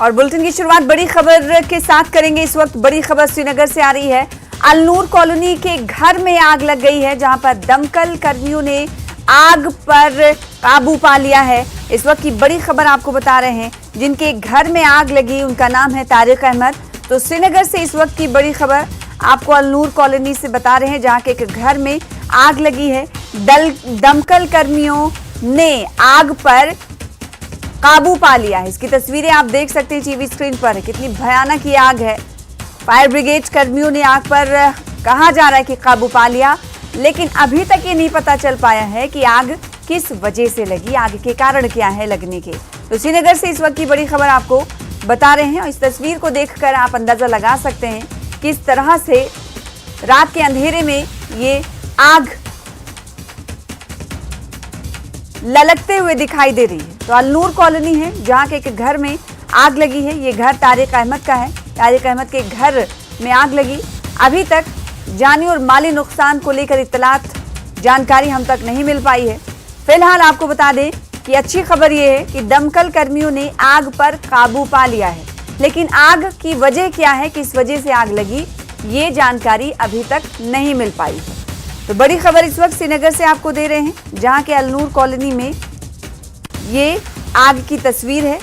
और बुलेटिन की शुरुआत बड़ी खबर के साथ करेंगे। इस वक्त बड़ी खबर श्रीनगर से आ रही है। अलनूर कॉलोनी के घर में आग लग गई है, जहां पर दमकल कर्मियों ने आग पर काबू पा लिया है। इस वक्त की बड़ी खबर आपको बता रहे हैं, जिनके घर में आग लगी उनका नाम है तारिक अहमद। तो श्रीनगर से इस वक्त की बड़ी खबर आपको अलनूर कॉलोनी से बता रहे हैं, जहां के एक घर में आग लगी है। दमकल कर्मियों ने आग पर काबू पा लिया है। इसकी तस्वीरें आप देख सकते हैं टीवी स्क्रीन पर। कितनी भयानक ये आग है। फायर ब्रिगेड कर्मियों ने आग पर कहा जा रहा है कि काबू पा लिया, लेकिन अभी तक ये नहीं पता चल पाया है कि आग किस वजह से लगी, आग के कारण क्या है लगने के। तो श्रीनगर से इस वक्त की बड़ी खबर आपको बता रहे हैं और इस तस्वीर को देखकर आप अंदाजा लगा सकते हैं किस तरह से रात के अंधेरे में ये आग ललकते हुए दिखाई दे रही है। तो अलनूर कॉलोनी है, जहां के एक घर में आग लगी है। ये घर तारिक अहमद का है। तारिक अहमद के घर में आग लगी। अभी तक जानी और माली नुकसान को लेकर इत्तलात जानकारी हम तक नहीं मिल पाई है। फिलहाल आपको बता दें कि अच्छी खबर यह है कि दमकल कर्मियों ने आग पर काबू पा लिया है, लेकिन आग की वजह क्या है, किस वजह से आग लगी, ये जानकारी अभी तक नहीं मिल पाई है। तो बड़ी खबर इस वक्त श्रीनगर से आपको दे रहे हैं, जहां के अलनूर कॉलोनी में ये आग की तस्वीर है।